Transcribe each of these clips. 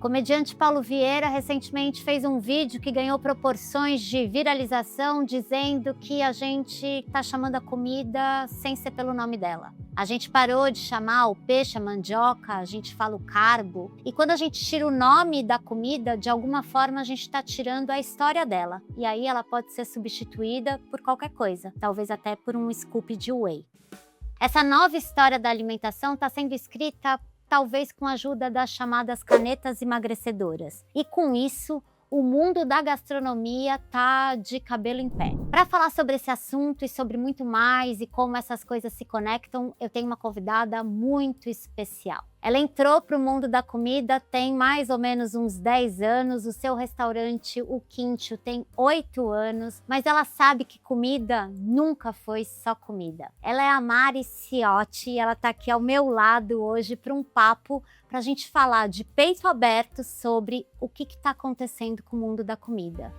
comediante Paulo Vieira recentemente fez um vídeo que ganhou proporções de viralização dizendo que a gente está chamando a comida sem ser pelo nome dela. A gente parou de chamar o peixe, a mandioca, a gente fala o carbo. E quando a gente tira o nome da comida, de alguma forma a gente está tirando a história dela. E aí ela pode ser substituída por qualquer coisa, talvez até por um scoop de whey. Essa nova história da alimentação está sendo escrita talvez com a ajuda das chamadas canetas emagrecedoras. E com isso, o mundo da gastronomia tá de cabelo em pé. Para falar sobre esse assunto e sobre muito mais e como essas coisas se conectam, eu tenho uma convidada muito especial. Ela entrou para o mundo da comida tem mais ou menos uns 10 anos, o seu restaurante, o Quincho, tem 8 anos, mas ela sabe que comida nunca foi só comida. Ela é a Mari Ciotti e ela está aqui ao meu lado hoje para um papo para a gente falar de peito aberto sobre o que está acontecendo com o mundo da comida.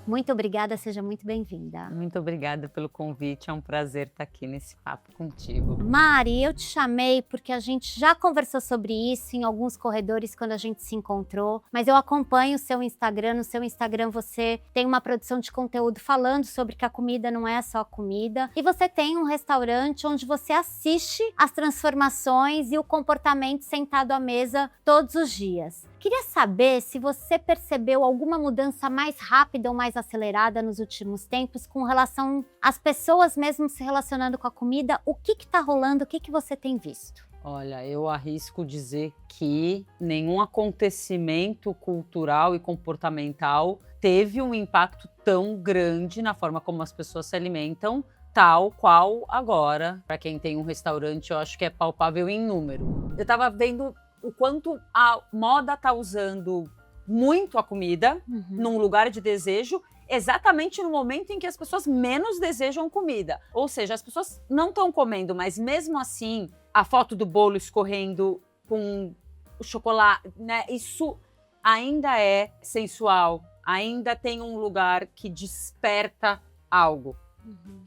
Muito obrigada, seja muito bem-vinda. Muito obrigada pelo convite, é um prazer estar aqui nesse papo contigo. Mari, eu te chamei porque a gente já conversou sobre isso em alguns corredores quando a gente se encontrou, mas eu acompanho o seu Instagram, no seu Instagram você tem uma produção de conteúdo falando sobre que a comida não é só comida, e você tem um restaurante onde você assiste as transformações e o comportamento sentado à mesa todos os dias. Queria saber se você percebeu alguma mudança mais rápida ou mais acelerada nos últimos tempos com relação às pessoas mesmo se relacionando com a comida. O que está rolando? O que você tem visto? Olha, eu arrisco dizer que nenhum acontecimento cultural e comportamental teve um impacto tão grande na forma como as pessoas se alimentam, tal qual agora. Para quem tem um restaurante, eu acho que é palpável em número. Eu estava vendo o quanto a moda está usando muito a comida num lugar de desejo, exatamente no momento em que as pessoas menos desejam comida. Ou seja, as pessoas não estão comendo, mas mesmo assim, a foto do bolo escorrendo com o chocolate, né? Isso ainda é sensual, ainda tem um lugar que desperta algo.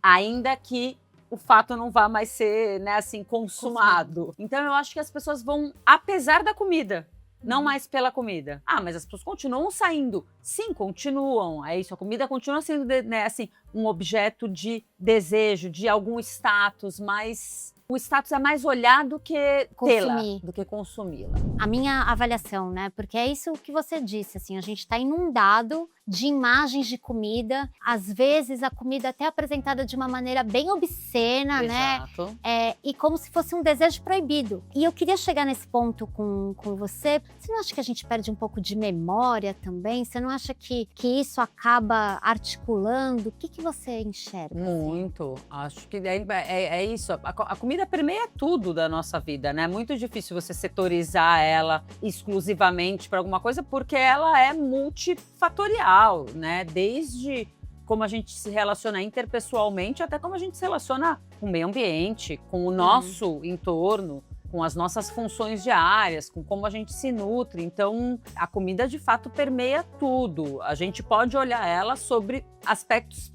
Ainda que o fato não vá mais ser, né, assim, consumado. Então eu acho que as pessoas vão, apesar da comida, não mais pela comida. Ah, mas as pessoas continuam saindo. Sim, continuam. É isso, a comida continua sendo, né, assim, um objeto de desejo, de algum status, mas o status é mais olhar do que tê-la, do que consumi-la. A minha avaliação, né? Porque é isso que você disse, assim, a gente está inundado de imagens de comida, às vezes a comida até apresentada de uma maneira bem obscena, Exato. né? E como se fosse um desejo proibido. E eu queria chegar nesse ponto com você. Você não acha que a gente perde um pouco de memória também? Você não acha que isso acaba articulando? O que você enxerga? Muito. Acho que é isso. A comida permeia tudo da nossa vida, né? É muito difícil você setorizar ela exclusivamente para alguma coisa, porque ela é multifatorial, né? Desde como a gente se relaciona interpessoalmente até como a gente se relaciona com o meio ambiente, com o nosso entorno, com as nossas funções diárias, com como a gente se nutre. Então, a comida de fato permeia tudo. A gente pode olhar ela sobre aspectos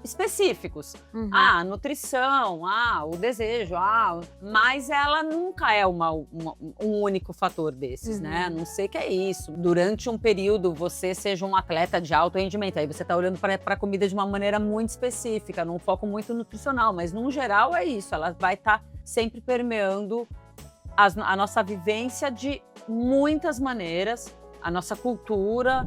específicos. A nutrição, o desejo, mas ela nunca é um único fator desses, né? A não ser que é isso. Durante um período você seja um atleta de alto rendimento, aí você tá olhando para a comida de uma maneira muito específica, num foco muito nutricional, mas no geral é isso, ela vai estar sempre permeando a nossa vivência de muitas maneiras, a nossa cultura.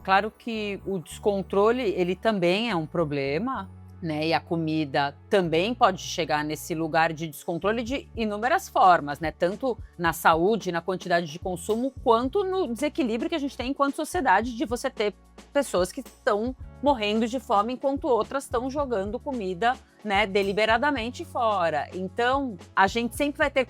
Claro que o descontrole, ele também é um problema, né? E a comida também pode chegar nesse lugar de descontrole de inúmeras formas, né? Tanto na saúde, na quantidade de consumo, quanto no desequilíbrio que a gente tem enquanto sociedade de você ter pessoas que estão morrendo de fome enquanto outras estão jogando comida, né, deliberadamente fora. Então, a gente sempre vai ter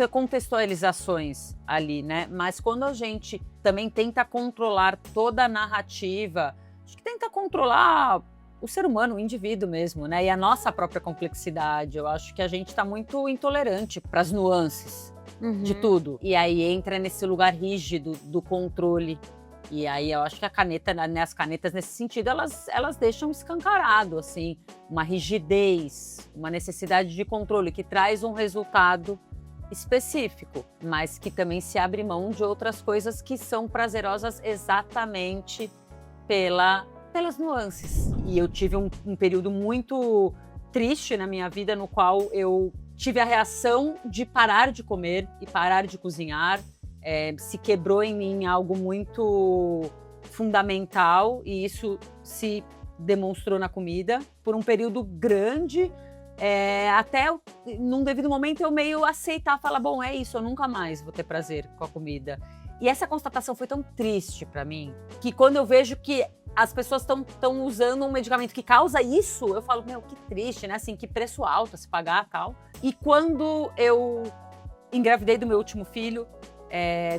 contextualizações ali, né? Mas quando a gente também tenta controlar toda a narrativa, acho que tenta controlar o ser humano, o indivíduo mesmo, né? E a nossa própria complexidade. Eu acho que a gente está muito intolerante para as nuances de tudo. E aí entra nesse lugar rígido do controle E aí eu acho que a caneta, né, as canetas nesse sentido, elas deixam escancarado, assim, uma rigidez, uma necessidade de controle que traz um resultado específico, mas que também se abre mão de outras coisas que são prazerosas exatamente pelas nuances. E eu tive um período muito triste na minha vida, no qual eu tive a reação de parar de comer e parar de cozinhar. Se quebrou em mim algo muito fundamental e isso se demonstrou na comida por um período grande, até num devido momento eu meio aceitar, falar, bom, é isso, eu nunca mais vou ter prazer com a comida. E essa constatação foi tão triste para mim, que quando eu vejo que as pessoas estão usando um medicamento que causa isso, eu falo, meu, que triste, né? Assim, que preço alto a se pagar, tal. E quando eu engravidei do meu último filho,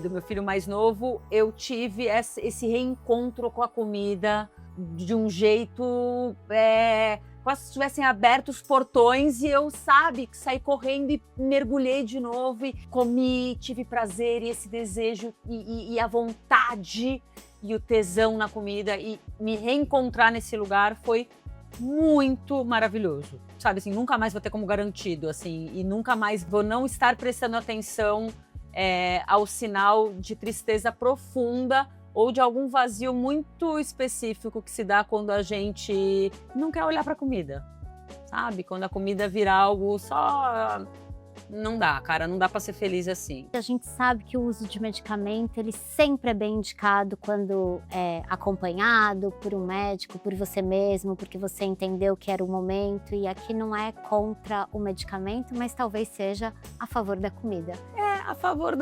do meu filho mais novo, eu tive esse reencontro com a comida de um jeito, quase se tivessem aberto os portões e eu, saí correndo e mergulhei de novo e comi, tive prazer e esse desejo e a vontade e o tesão na comida e me reencontrar nesse lugar foi muito maravilhoso, sabe, assim, nunca mais vou ter como garantido, assim, e nunca mais vou não estar prestando atenção ao sinal de tristeza profunda ou de algum vazio muito específico que se dá quando a gente não quer olhar para a comida, sabe? Quando a comida vira algo só... Não dá, cara, não dá para ser feliz assim. A gente sabe que o uso de medicamento, ele sempre é bem indicado quando é acompanhado por um médico, por você mesmo, porque você entendeu que era o momento. E aqui não é contra o medicamento, mas talvez seja a favor da comida. A favor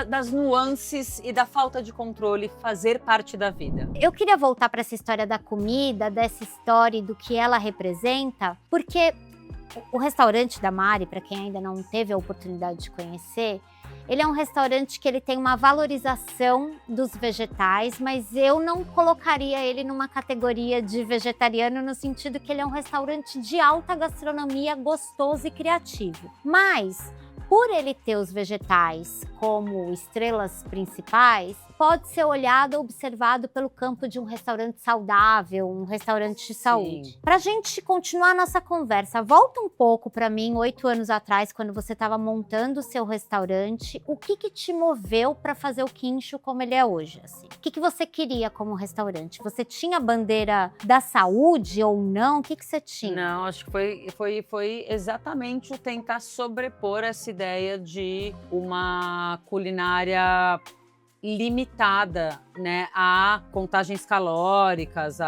das nuances e da falta de controle fazer parte da vida. Eu queria voltar para essa história da comida, dessa história e do que ela representa, porque o restaurante da Mari, para quem ainda não teve a oportunidade de conhecer, ele é um restaurante que ele tem uma valorização dos vegetais, mas eu não colocaria ele numa categoria de vegetariano no sentido que ele é um restaurante de alta gastronomia, gostoso e criativo. Mas, por ele ter os vegetais como estrelas principais, pode ser olhado, observado pelo campo de um restaurante saudável, um restaurante de saúde. Para a gente continuar a nossa conversa, volta um pouco para mim, 8 anos atrás, quando você estava montando o seu restaurante, o que te moveu para fazer o Quincho como ele é hoje? Assim? O que você queria como restaurante? Você tinha a bandeira da saúde ou não? O que você tinha? Não, acho que foi exatamente o tentar sobrepor essa ideia de uma culinária limitada, né, a contagens calóricas,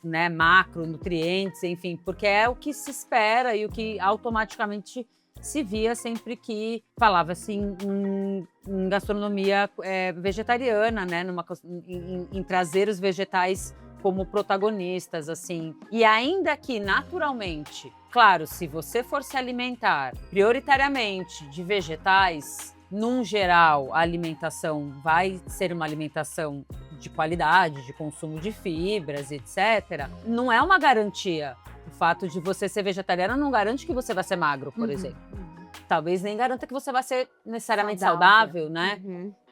né, macronutrientes, enfim, porque é o que se espera e o que automaticamente se via sempre que falava-se em gastronomia vegetariana, né, em trazer os vegetais como protagonistas, assim. E ainda que, naturalmente, claro, se você for se alimentar prioritariamente de vegetais, num geral, a alimentação vai ser uma alimentação de qualidade, de consumo de fibras, etc. Não é uma garantia. O fato de você ser vegetariana não garante que você vai ser magro, por exemplo. Talvez nem garanta que você vai ser necessariamente saudável, né?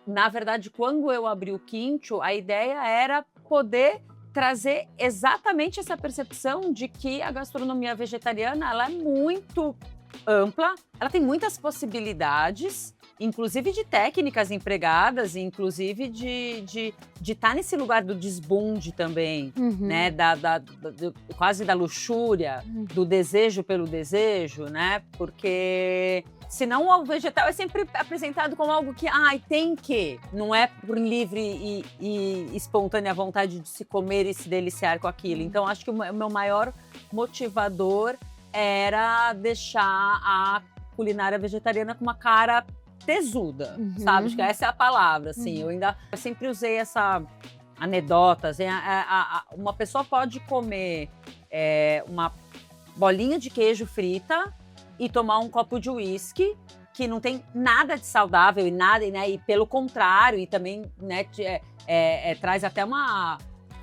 Na verdade, quando eu abri o Quincho, a ideia era poder trazer exatamente essa percepção de que a gastronomia vegetariana ela é muito ampla, ela tem muitas possibilidades, inclusive de técnicas empregadas, inclusive de estar nesse lugar do desbunde também, né? Quase da luxúria, do desejo pelo desejo, né? Porque senão o vegetal é sempre apresentado como algo que, tem que, não é por livre e espontânea vontade de se comer e se deliciar com aquilo. Então, acho que o meu maior motivador era deixar a culinária vegetariana com uma cara tesuda, sabe? Acho que essa é a palavra, assim. Eu sempre usei essa anedota, assim, uma pessoa pode comer uma bolinha de queijo frita e tomar um copo de uísque, que não tem nada de saudável e nada, né? E pelo contrário, e também, né, traz até uma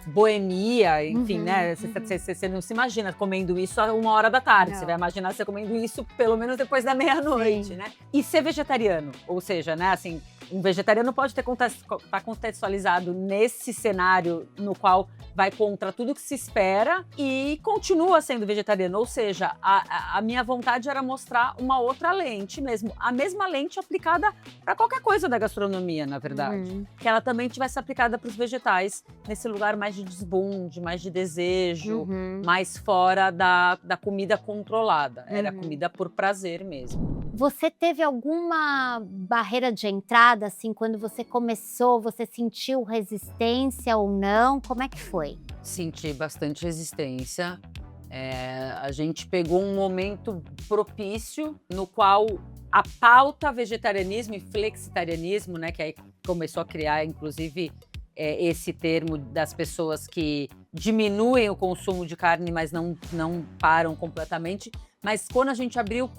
boemia, enfim, né? Você não se imagina comendo isso a 1h da tarde. Você vai imaginar você comendo isso pelo menos depois da meia-noite, né? E ser vegetariano, ou seja, né, assim, Um vegetariano pode estar contextualizado nesse cenário no qual vai contra tudo que se espera e continua sendo vegetariano. Ou seja, a minha vontade era mostrar uma outra lente mesmo. A mesma lente aplicada para qualquer coisa da gastronomia, na verdade. Que ela também tivesse aplicada para os vegetais, nesse lugar mais de desbunde, mais de desejo, mais fora da comida controlada. Era comida por prazer mesmo. Você teve alguma barreira de entrada, assim, quando você começou, você sentiu resistência ou não? Como é que foi? Senti bastante resistência. A gente pegou um momento propício no qual a pauta vegetarianismo e flexitarianismo, né, que aí começou a criar, inclusive, esse termo das pessoas que diminuem o consumo de carne, mas não param completamente. Mas quando a gente abriu,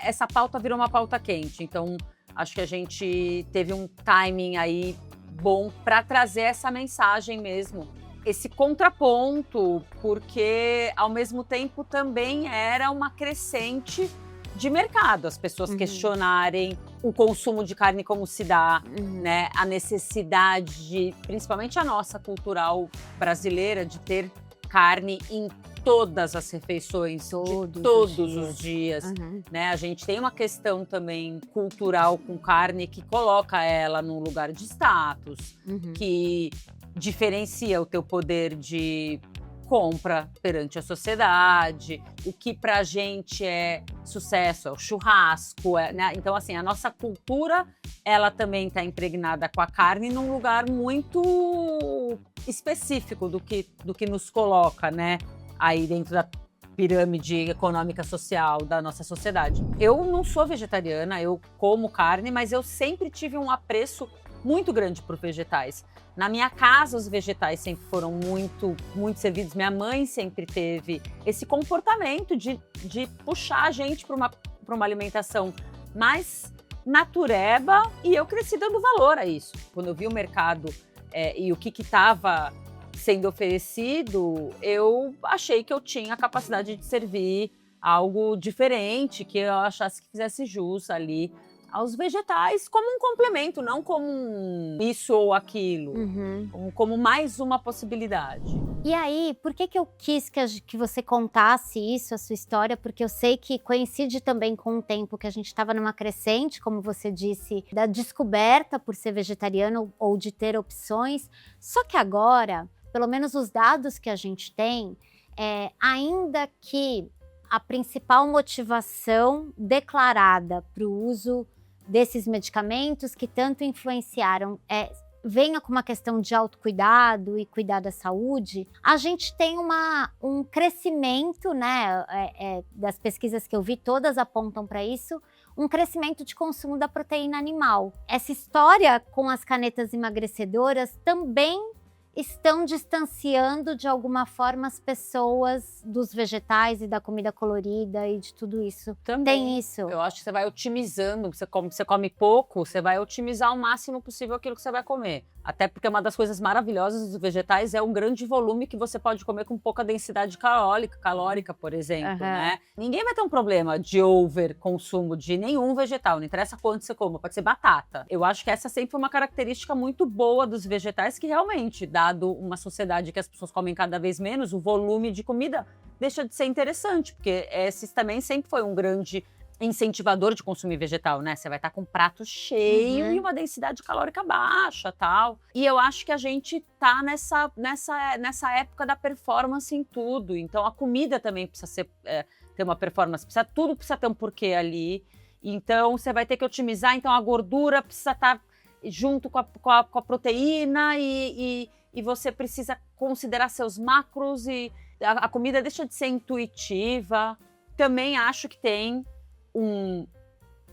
essa pauta virou uma pauta quente. Então, acho que a gente teve um timing aí bom para trazer essa mensagem mesmo. Esse contraponto, porque ao mesmo tempo também era uma crescente de mercado. As pessoas questionarem o consumo de carne como se dá, né? A necessidade, principalmente a nossa cultural brasileira, de ter carne em todas as refeições, todos os dias, né? A gente tem uma questão também cultural com carne que coloca ela num lugar de status, que diferencia o teu poder de compra perante a sociedade, o que pra gente é sucesso, é o churrasco, né? Então, assim, a nossa cultura, ela também tá impregnada com a carne num lugar muito específico do que nos coloca, né? Aí dentro da pirâmide econômica social da nossa sociedade. Eu não sou vegetariana, eu como carne, mas eu sempre tive um apreço muito grande por vegetais. Na minha casa, os vegetais sempre foram muito servidos. Minha mãe sempre teve esse comportamento de puxar a gente para uma alimentação mais natureba, e eu cresci dando valor a isso. Quando eu vi o mercado e o que estava sendo oferecido, eu achei que eu tinha a capacidade de servir algo diferente, que eu achasse que fizesse jus ali aos vegetais como um complemento, não como isso ou aquilo, como mais uma possibilidade. E aí, por que eu quis que você contasse isso, a sua história? Porque eu sei que coincide também com um tempo que a gente estava numa crescente, como você disse, da descoberta por ser vegetariano ou de ter opções. Só que agora, pelo menos os dados que a gente tem, ainda que a principal motivação declarada para o uso desses medicamentos que tanto influenciaram venha com uma questão de autocuidado e cuidar da saúde, a gente tem um crescimento, né, das pesquisas que eu vi, todas apontam para isso, um crescimento de consumo da proteína animal. Essa história com as canetas emagrecedoras também estão distanciando de alguma forma as pessoas dos vegetais e da comida colorida e de tudo isso. Também. Tem isso. Eu acho que você vai otimizando, você come pouco, você vai otimizar o máximo possível aquilo que você vai comer. Até porque uma das coisas maravilhosas dos vegetais é um grande volume que você pode comer com pouca densidade calórica, por exemplo, né? Ninguém vai ter um problema de overconsumo de nenhum vegetal, não interessa quanto você coma, pode ser batata. Eu acho que essa sempre foi uma característica muito boa dos vegetais, que realmente, dado uma sociedade que as pessoas comem cada vez menos, o volume de comida deixa de ser interessante, porque esse também sempre foi um grande incentivador de consumir vegetal, né? Você vai estar com um prato cheio e uma densidade calórica baixa, tal. E eu acho que a gente tá nessa época da performance em tudo. Então a comida também precisa ter uma performance, tudo precisa ter um porquê ali. Então você vai ter que otimizar. Então a gordura precisa estar junto com a proteína e você precisa considerar seus macros, e a comida deixa de ser intuitiva. Também acho que tem um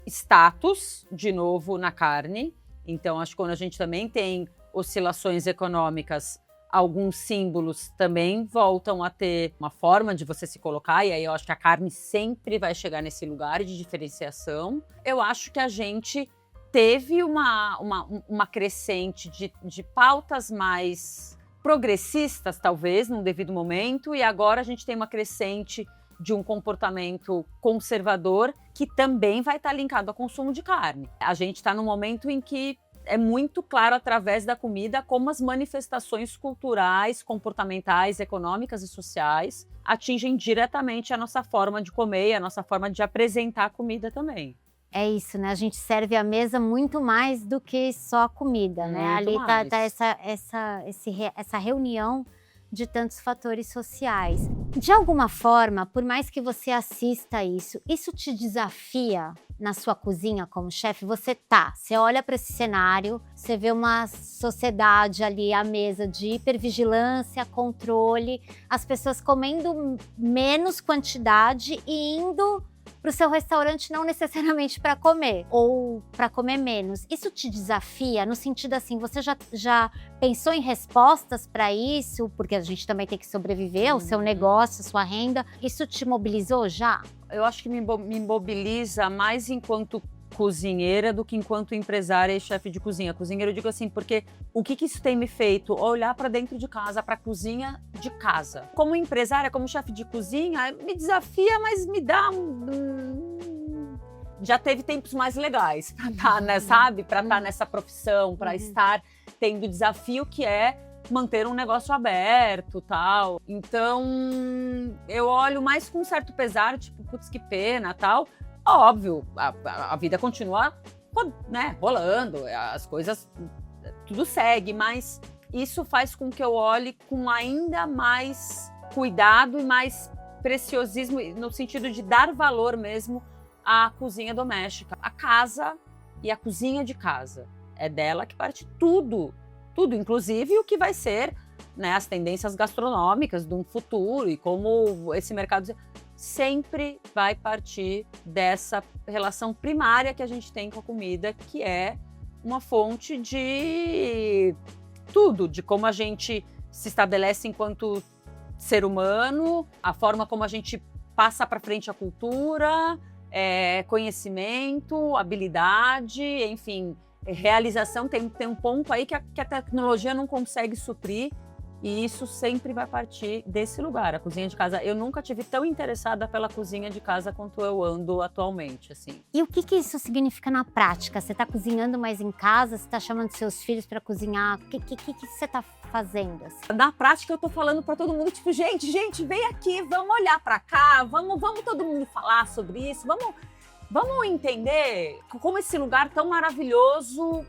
status, de novo, na carne. Então, acho que quando a gente também tem oscilações econômicas, alguns símbolos também voltam a ter uma forma de você se colocar, e aí eu acho que a carne sempre vai chegar nesse lugar de diferenciação. Eu acho que a gente teve uma crescente de pautas mais progressistas, talvez, num devido momento, e agora a gente tem uma crescente de um comportamento conservador que também vai estar linkado ao consumo de carne. A gente está num momento em que é muito claro através da comida como as manifestações culturais, comportamentais, econômicas e sociais atingem diretamente a nossa forma de comer e a nossa forma de apresentar a comida também. É isso, né? A gente serve à mesa muito mais do que só a comida, né? Ali tá essa reunião de tantos fatores sociais. De alguma forma, por mais que você assista isso te desafia na sua cozinha como chefe? Você olha para esse cenário, você vê uma sociedade ali à mesa de hipervigilância, controle, as pessoas comendo menos quantidade e indo para o seu restaurante não necessariamente para comer ou para comer menos. Isso te desafia no sentido assim, você já pensou em respostas para isso? Porque a gente também tem que sobreviver, o seu negócio, a sua renda. Isso te mobilizou já? Eu acho que me mobiliza mais enquanto cozinheira do que enquanto empresária e chefe de cozinha. Cozinheira eu digo assim, porque o que isso tem me feito? Olhar para dentro de casa, para a cozinha de casa. Como empresária, como chefe de cozinha, me desafia, mas me dá já teve tempos mais legais para estar, né, sabe? Para estar nessa profissão, para estar tendo o desafio que é manter um negócio aberto, tal. Então, eu olho mais com um certo pesar, tipo, putz, que pena, tal. Óbvio, a vida continua, né, rolando, as coisas, tudo segue, mas isso faz com que eu olhe com ainda mais cuidado e mais preciosismo, no sentido de dar valor mesmo à cozinha doméstica. A casa e a cozinha de casa, é dela que parte tudo, inclusive o que vai ser, né, as tendências gastronômicas de um futuro e como esse mercado sempre vai partir dessa relação primária que a gente tem com a comida, que é uma fonte de tudo, de como a gente se estabelece enquanto ser humano, a forma como a gente passa para frente a cultura, conhecimento, habilidade, enfim, realização. Tem um ponto aí que a tecnologia não consegue suprir. E isso sempre vai partir desse lugar, a cozinha de casa. Eu nunca tive tão interessada pela cozinha de casa quanto eu ando atualmente, assim. E o que isso significa na prática? Você está cozinhando mais em casa? Você está chamando seus filhos para cozinhar? O que você está fazendo? Assim? Na prática, eu tô falando para todo mundo, tipo, gente, vem aqui, vamos olhar para cá, vamos todo mundo falar sobre isso, vamos entender como esse lugar tão maravilhoso,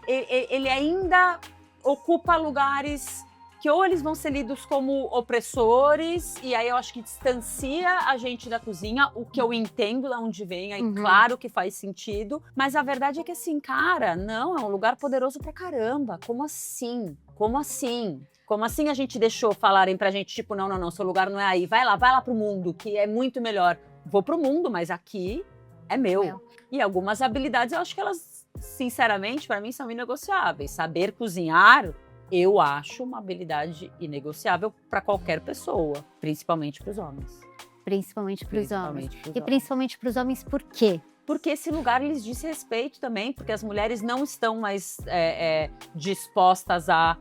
ele ainda ocupa lugares que ou eles vão ser lidos como opressores, e aí eu acho que distancia a gente da cozinha, o que eu entendo de onde vem, aí claro que faz sentido, mas a verdade é que assim, cara, não, é um lugar poderoso pra caramba, como assim? Como assim? Como assim a gente deixou falarem pra gente, tipo, não, seu lugar não é aí, vai lá pro mundo, que é muito melhor. Vou pro mundo, mas aqui é meu. E algumas habilidades, eu acho que elas, sinceramente, pra mim, são inegociáveis. Saber cozinhar, eu acho uma habilidade inegociável para qualquer pessoa, principalmente para os homens. Principalmente para os homens. E principalmente para os homens, por quê? Porque esse lugar lhes diz respeito também, porque as mulheres não estão mais dispostas a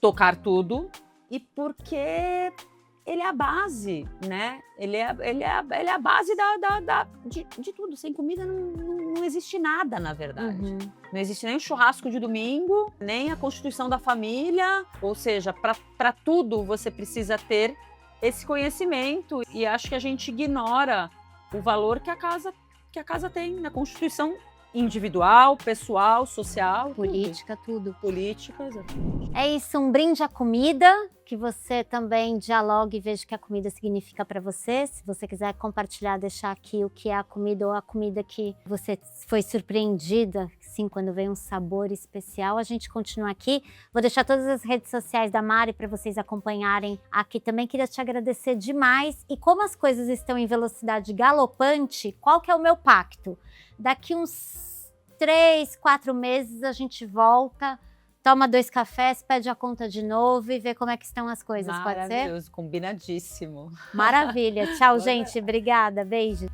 tocar tudo e porque ele é a base, né? Ele é a base de tudo. Sem comida não existe nada, na verdade. Não existe nem o churrasco de domingo, nem a constituição da família. Ou seja, para tudo você precisa ter esse conhecimento. E acho que a gente ignora o valor que a casa tem na constituição individual, pessoal, social, política, tudo. Política, exatamente. É isso, um brinde à comida, que você também dialogue e veja o que a comida significa para você. Se você quiser compartilhar, deixar aqui o que é a comida ou a comida que você foi surpreendida, sim, quando veio um sabor especial. A gente continua aqui. Vou deixar todas as redes sociais da Mari para vocês acompanharem aqui também. Queria te agradecer demais. E como as coisas estão em velocidade galopante, qual que é o meu pacto? Daqui uns 3, 4 meses a gente volta, toma 2 cafés, pede a conta de novo e vê como é que estão as coisas, pode ser? Maravilhoso, combinadíssimo. Maravilha. Tchau, gente. Obrigada. Beijo.